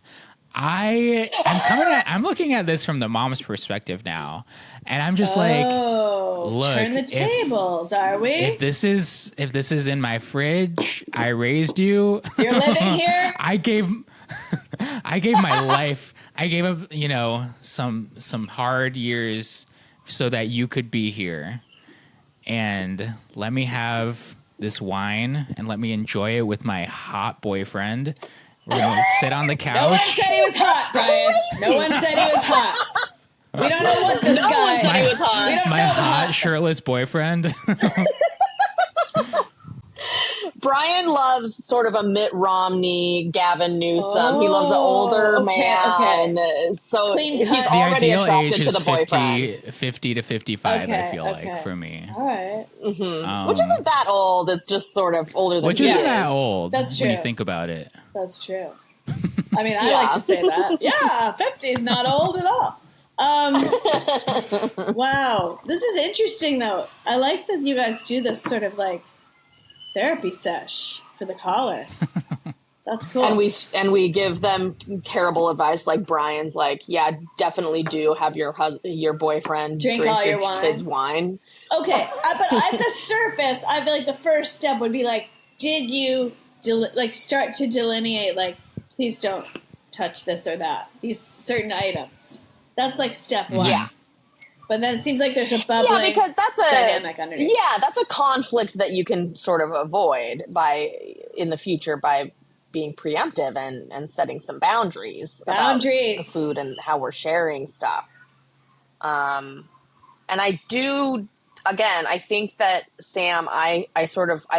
I'm looking at this from the mom's perspective now, and I'm just like, look, turn the tables, are we? If this is in my fridge, I raised you. You're living here. I gave my life. I gave up, you know, some hard years so that you could be here, and let me have this wine and let me enjoy it with my hot boyfriend. We're going to sit on the couch. No one said he was hot, Brian. No one said he was hot. We don't know what this guy. No one said he was hot. We don't My know hot shirtless boyfriend. Brian loves sort of a Mitt Romney, Gavin Newsom. He loves an older man. So Clean he's cut. The already ideal attracted age to is the boyfriend. 50 to 55, I feel Okay. like, for me. All right. Which isn't that old. It's just sort of older than Which he isn't is. that old That's when you true. think about it. That's true. I mean, I like to say that. Yeah, 50 is not old at all. Wow. This is interesting, though. I like that you guys do this sort of like therapy sesh for the caller. That's cool. And we give them terrible advice, like Brian's like, yeah, definitely do have your boyfriend drink all your your wine. kid's wine. Okay, but at the surface, I feel like the first step would be like, did you start to delineate, like, please don't touch this or that, these certain items. That's like step 1. Yeah. But then it seems like there's a bubbling because that's a dynamic underneath. Yeah, that's a conflict that you can sort of avoid in the future by being preemptive and setting some boundaries about the food and how we're sharing stuff. And I do, again, I think that Sam, I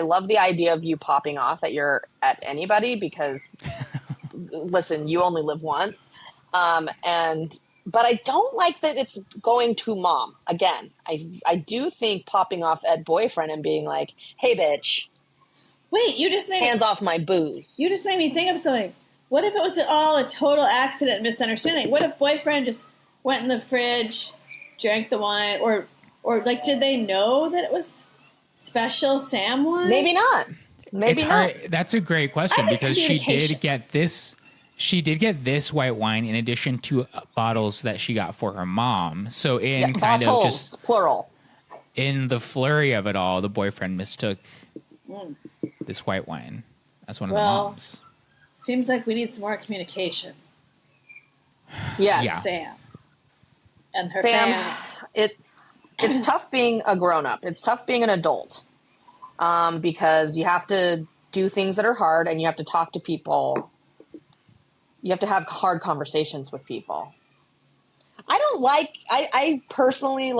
love the idea of you popping off at anybody because listen, you only live once. But I don't like that it's going to mom. Again, I do think popping off at boyfriend and being like, hey, bitch. Wait, you just made hands off my booze. You just made me think of something. what if it was all a total accident, misunderstanding? What if boyfriend just went in the fridge, drank the wine, or like, did they know that it was special Sam wine? Maybe not. Maybe not. That's a great question because she did get this. She did get this white wine in addition to bottles that she got for her mom. So in kind bottles, of just plural. In the flurry of it all, the boyfriend mistook this white wine as one of the moms. Seems like we need some more communication. Yes. Yeah. Sam and her Sam, family. it's tough being a grown-up. It's tough being an adult because you have to do things that are hard and you have to talk to people. You have to have hard conversations with people. I personally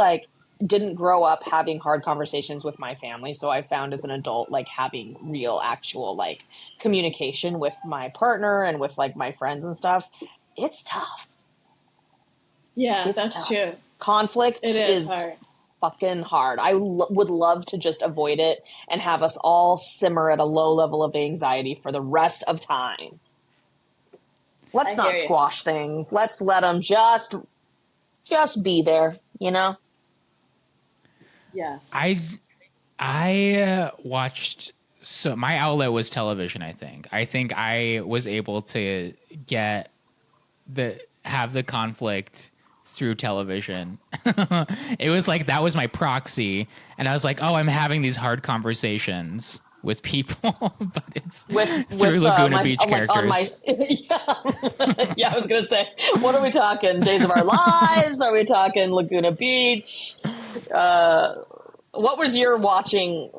didn't grow up having hard conversations with my family. So I found as an adult, having real actual communication with my partner and with my friends and stuff. It's tough. Yeah, It's that's tough. True. Conflict It is hard. Fucking hard. I would love to just avoid it and have us all simmer at a low level of anxiety for the rest of time. Let's not squash things. Let's let them just be there, you know? Yes. I watched, so my outlet was television, I think. I think I was able to have the conflict through television. It was that was my proxy. And I was like, oh, I'm having these hard conversations with people, but it's through Laguna Beach characters. Yeah, I was going to say, what are we talking? Days of Our Lives? Are we talking Laguna Beach? What were your watching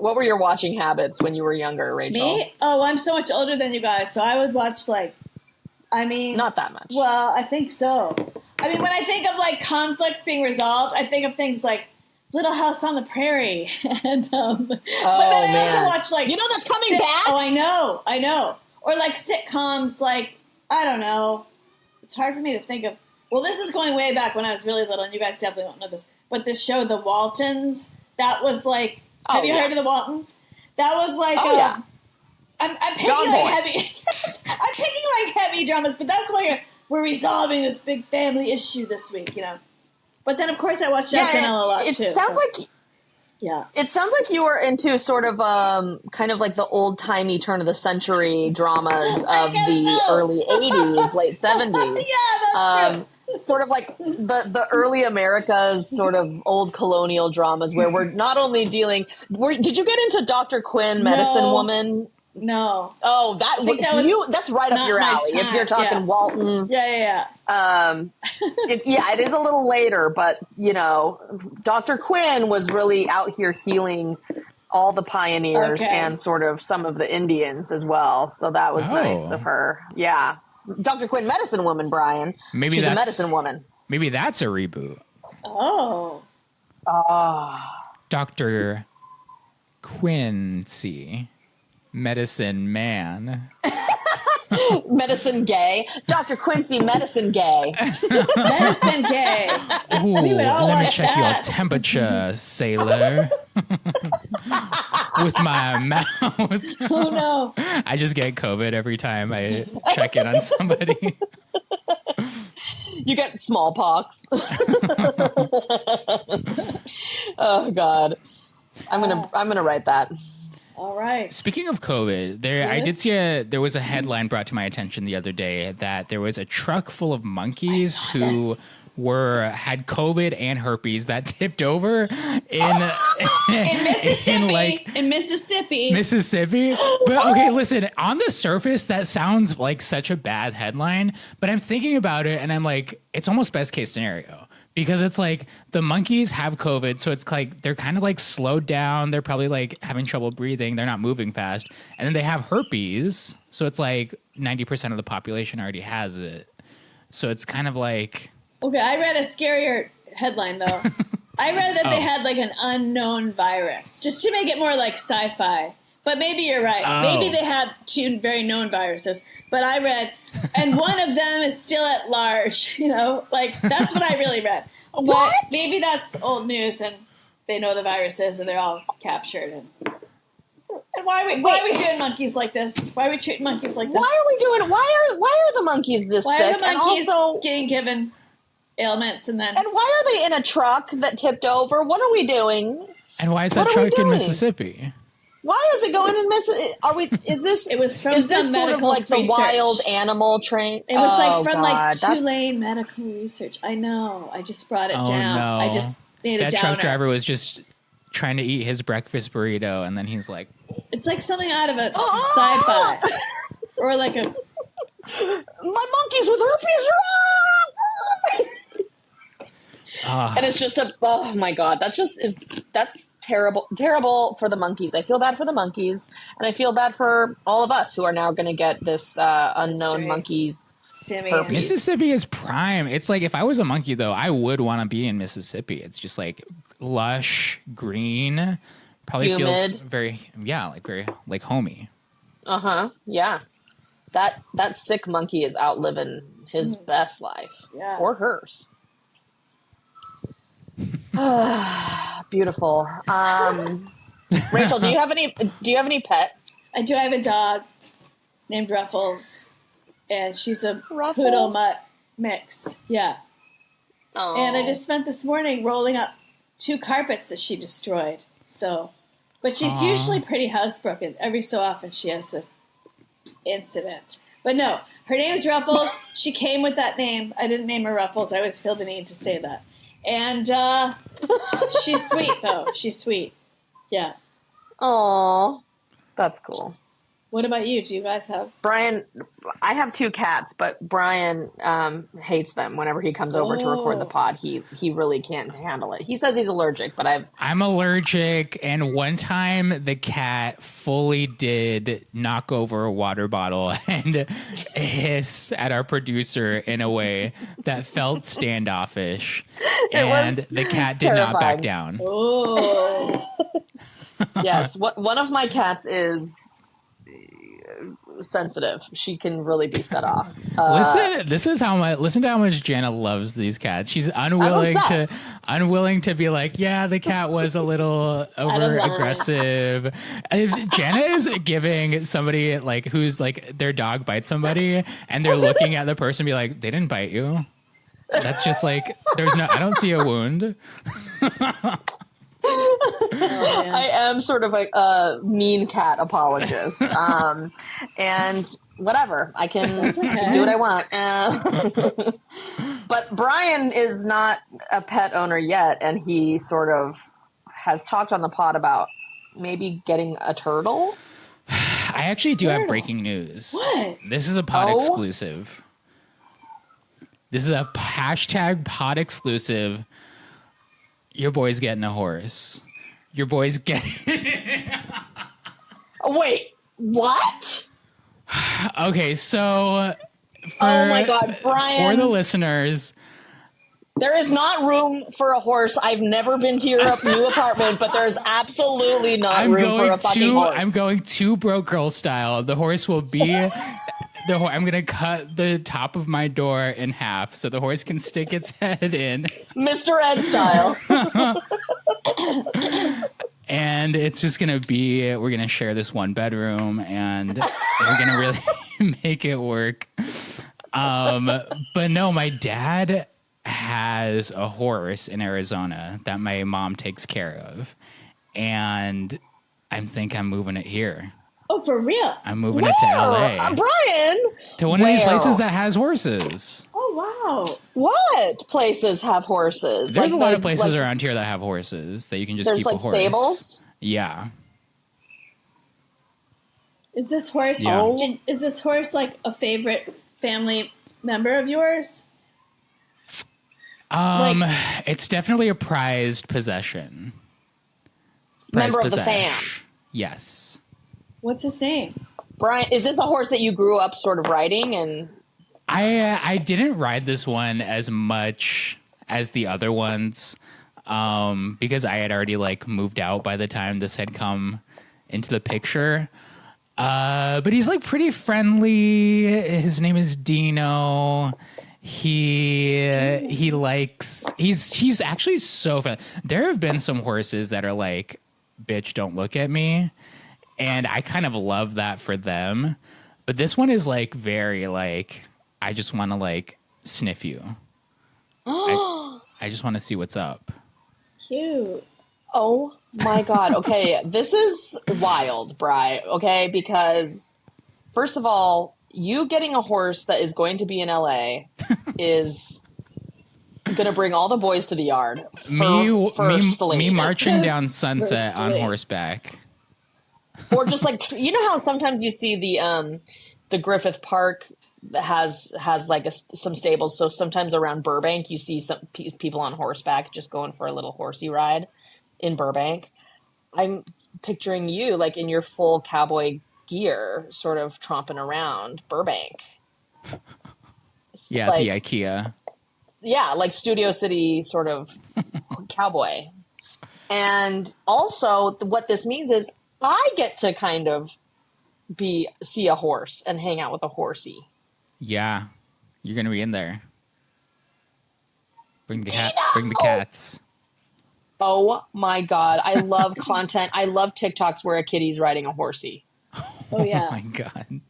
habits when you were younger, Rachel? Me? Oh, I'm so much older than you guys, so I would watch not that much. Well, I think so. I mean, when I think of conflicts being resolved, I think of things like Little House on the Prairie, and but then I also watch that's coming back. Oh, I know, or sitcoms. I don't know. It's hard for me to think of. Well, this is going way back when I was really little, and you guys definitely won't know this. But this show, The Waltons, that was have you heard of The Waltons? That was I'm picking heavy. I'm picking heavy dramas, but that's why we're resolving this big family issue this week, you know. But then, of course, I watched SNL a lot, too. It sounds like you were into sort of kind of the old-timey turn-of-the-century dramas of the early 80s, late 70s. Yeah, that's true. Sort of the early America's sort of old colonial dramas where we're not only dealing... Did you get into Dr. Quinn, Medicine Woman? No. Oh, that's right up your alley. If you're talking Waltons. Yeah. It is a little later, but Dr. Quinn was really out here healing all the pioneers and sort of some of the Indians as well. So that was nice of her. Yeah. Dr. Quinn, Medicine Woman, Brian. She's a medicine woman. Maybe that's a reboot. Oh. Dr. Quincy. Medicine Man. Medicine Gay. Dr. Quincy Medicine Gay. Medicine Gay. Ooh, let me check your temperature, sailor. With my mouth. Oh, no. I just get COVID every time I check in on somebody. You get smallpox. Oh, God. I'm gonna write that. All right. Speaking of COVID, I did see there was a headline brought to my attention the other day that there was a truck full of monkeys who had COVID and herpes that tipped over in Mississippi. In Mississippi. But okay, listen, on the surface, that sounds like such a bad headline, but I'm thinking about it and I'm like, it's almost best case scenario. Because it's the monkeys have COVID, so it's they're kind of slowed down. They're probably having trouble breathing. They're not moving fast. And then they have herpes, so it's 90% of the population already has it. So it's kind of Okay, I read a scarier headline, though. I read that they had an unknown virus, just to make it more sci-fi. But maybe you're right. Oh. Maybe they had two very known viruses. But I read, and one of them is still at large. That's what I really read. What? But maybe that's old news, and they know the viruses, and they're all captured. And why are we doing monkeys like this? Why are we treating monkeys like this? Why are the monkeys this Why sick? are the monkeys and also, getting given ailments and then? and why are they in a truck that tipped over? What are we doing? And why is that truck in Mississippi? Why is it going in Mississippi? Is this? It was from is some this sort of medical like the research. wild animal train? It was like from God, Tulane medical research. I know. I just brought it down. No. I just made that a downer. truck driver was just trying to eat his breakfast burrito, and then he's like, It's like something out of a sci-fi, or like a. My monkeys with herpes. And it's just oh my God, that's terrible for the monkeys. I feel bad for the monkeys, and I feel bad for all of us who are now going to get this unknown monkeys. Simian. Mississippi is prime. It's like if I was a monkey, though, I would want to be in Mississippi. It's just like lush, green, probably humid. feels very homey. Yeah. That sick monkey is outliving his best life, or hers. Beautiful. Rachel, do you have any pets? I do. I have a dog named Ruffles, and she's a Ruffles? poodle mutt mix. Yeah. Oh. And I just spent this morning rolling up 2 carpets that she destroyed. So, but she's usually pretty housebroken. Every so often she has an incident. But no, her name's Ruffles. She came with that name. I didn't name her Ruffles. I always feel the need to say that. And she's sweet, though. She's sweet. Yeah. Aw, that's cool. What about you? Do you guys have? Brian, I have 2 cats, but Brian hates them. Whenever he comes over to record the pod, he really can't handle it. He says he's allergic, but I'm allergic, and one time the cat fully did knock over a water bottle and hiss at our producer in a way that felt standoffish, and the cat did not back down. Oh. Yes, one of my cats is sensitive. She can really be set off. Listen to how much Jana loves these cats. She's unwilling to be like, yeah, the cat was a little over aggressive. If Jana is giving somebody like who's like their dog bites somebody and they're looking at the person and be like, they didn't bite you. That's just like I don't see a wound. Oh, I am sort of a mean cat apologist. And whatever, I can do what I want. But Brian is not a pet owner yet, and he sort of has talked on the pod about maybe getting a turtle. I actually do have breaking news. What? This is a pod exclusive. This is a hashtag pod exclusive. Your boy's getting a horse. Your boy's getting... Wait, what? Okay, so... Oh my God, Brian. For the listeners... There is not room for a horse. I've never been to your new apartment, but there's absolutely not room for a fucking horse. I'm going 2 broke girl style. The horse will be... I'm going to cut the top of my door in half so the horse can stick its head in. Mr. Ed style. And it's just going to be, we're going to share this 1 bedroom and we're going to really make it work. But no, my dad has a horse in Arizona that my mom takes care of. And I think I'm moving it here. Oh, for real? I'm moving it to LA. Brian! To one of these places that has horses. Oh, wow. What places have horses? There's a lot of places around here that have horses that you can just keep a horse. There's like stables? Yeah. Is this horse? Yeah. Is this horse like a favorite family member of yours? It's definitely a prized possession. Member of the fam. Yes. What's his name? Brian, is this a horse that you grew up sort of riding? And I didn't ride this one as much as the other ones because I had already like moved out by the time this had come into the picture. But he's like pretty friendly. His name is Dino. He's actually so fun. There have been some horses that are like, bitch, don't look at me. And I kind of love that for them. But this one is like very like, I just want to like sniff you. I just want to see what's up. Cute. Oh my God. Okay. This is wild, Bri. Okay. Because first of all, you getting a horse that is going to be in LA is going to bring all the boys to the yard. Me marching down Sunset on Firstly. horseback. Or just like, you know how sometimes you see the Griffith Park that has like some stables. So sometimes around Burbank, you see some people on horseback just going for a little horsey ride in Burbank. I'm picturing you like in your full cowboy gear, sort of tromping around Burbank. Yeah, like, the IKEA. Yeah, like Studio City sort of cowboy. And also what this means is I get to kind of see a horse and hang out with a horsey. Yeah, you're going to be in there. Bring the cats. Oh my God. I love content. I love TikToks where a kitty's riding a horsey. Oh yeah. Oh my God.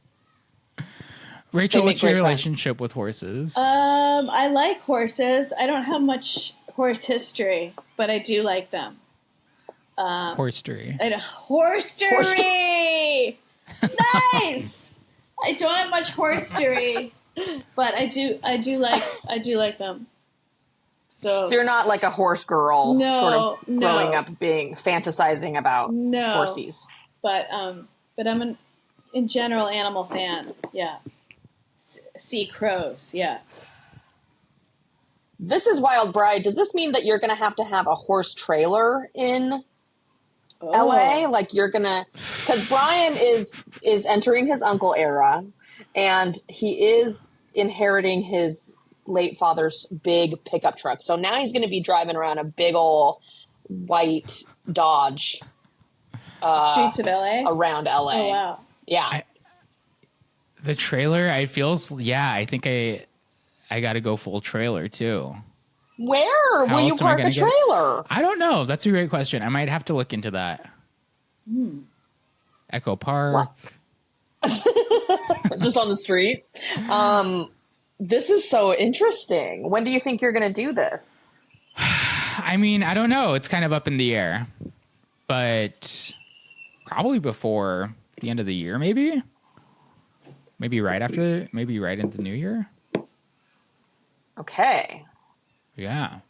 Rachel, what's your relationship with horses? I like horses. I don't have much horse history, but I do like them. Horsery. Horsery! Nice! I don't have much horsery, but I do like them. So you're not like a horse girl, sort of growing no. up fantasizing about horsies. But I'm in general animal fan. Yeah. See crows. Yeah. This is wild, Bride. Does this mean that you're going to have a horse trailer in LA? Like you're going to, because Brian is entering his uncle era, and he is inheriting his late father's big pickup truck. So now he's going to be driving around a big old white Dodge. Streets of LA? Around LA. Oh, wow. Yeah. The trailer, I think I got to go full trailer too. Where will you park a trailer? I don't know. That's a great question. I might have to look into that. Echo Park. Just on the street. This is so interesting. When do you think you're going to do this? I mean, I don't know. It's kind of up in the air, but probably before the end of the year, maybe right after, maybe right into the new year. Okay. Yeah.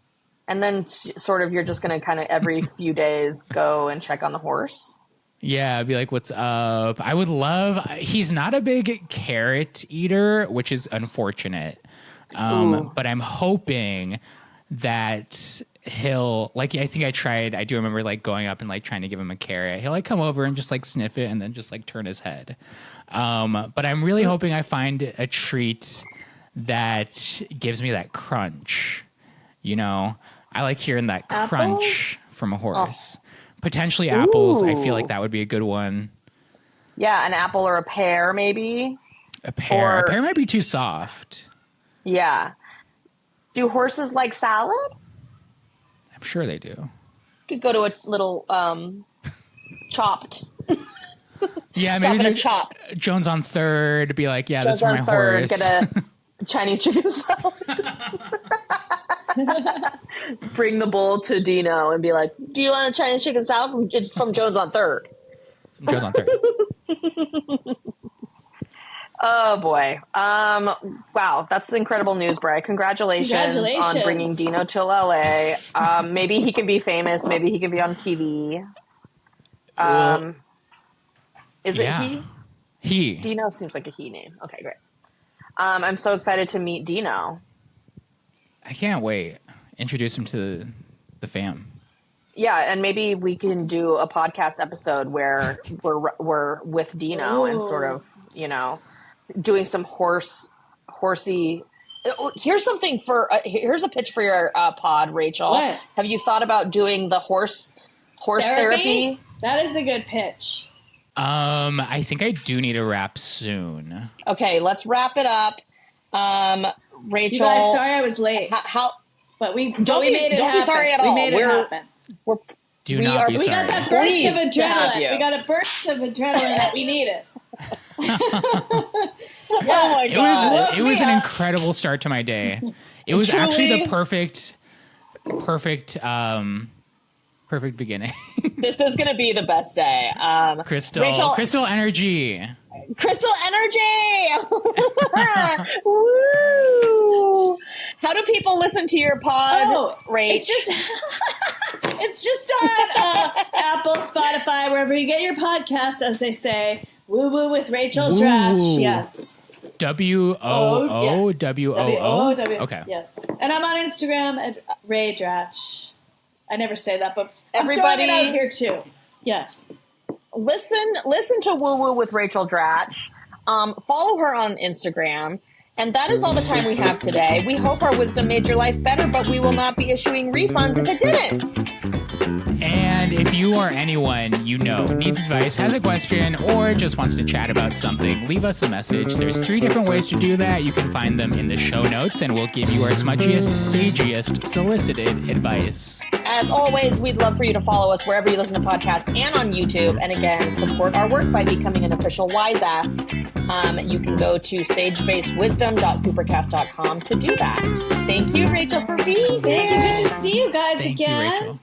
And then sort of you're just going to kind of every few days go and check on the horse? Yeah, I'd be like, what's up? I would love... He's not a big carrot eater, which is unfortunate. But I'm hoping that he'll... Like, I think I do remember, like, going up and, like, trying to give him a carrot. He'll, like, come over and just, like, sniff it and then just, like, turn his head. But I'm really hoping I find a treat that gives me that crunch. You know? I like hearing that crunch from a horse. Potentially apples. I feel like that would be a good one. Yeah, an apple or a pear, maybe. A pear. A pear might be too soft. Yeah. Do horses like salad? I'm sure they do. You could go to a little Chopped. Yeah, Stop maybe at a Chopped. Jones on Third. Be like, yeah, Jones this is for my horse. Get a Chinese chicken salad. Bring the bowl to Dino and be like, do you want a Chinese chicken salad from Jones on Third? Jones on Third. Oh boy. Wow, that's incredible news, Bri. Congratulations on bringing Dino to LA. Maybe he can be famous, maybe he can be on TV. Is it he? He. Dino seems like a he name. Okay, great. I'm so excited to meet Dino. I can't wait. Introduce him to the fam. Yeah, and maybe we can do a podcast episode where we're with Dino and sort of, you know, doing some horsey. Here's something here's a pitch for your pod, Rachel. What? Have you thought about doing the horse therapy? That is a good pitch. I think I do need to wrap soon. Okay, let's wrap it up. Rachel, you guys, sorry I was late. How? But we Don't made it happen. Don't be sorry at all. We made it happen. Do not be We sorry. got that burst Pleased of to have adrenaline. you. We got a burst of adrenaline that we needed. Oh my It god! was me an up. incredible start to my day. It was actually the perfect beginning. This is going to be the best day. Crystal energy. Crystal energy. Woo! How do people listen to your pod, Rach? It's just on Apple, Spotify, wherever you get your podcasts, as they say. Woo woo with Rachel Woo. Dratch. Yes. WOO. W-O-W. Okay. Yes. And I'm on Instagram at Ray Dratch. I never say that, but Everybody- I'm throwing it out here too. Yes. Listen to Woo Woo with Rachel Dratch. Follow her on Instagram. And that is all the time we have today. We hope our wisdom made your life better, but we will not be issuing refunds if it didn't. And if you or anyone you know needs advice, has a question, or just wants to chat about something, leave us a message. There's 3 different ways to do that. You can find them in the show notes, and we'll give you our smudgiest, sagiest, solicited advice. As always, we'd love for you to follow us wherever you listen to podcasts and on YouTube. And again, support our work by becoming an official Wise Ass. You can go to sagebasedwisdom.supercast.com to do that. Thank you, Rachel, for being here. Thank you. Good to see you guys Thank you, again. Rachel.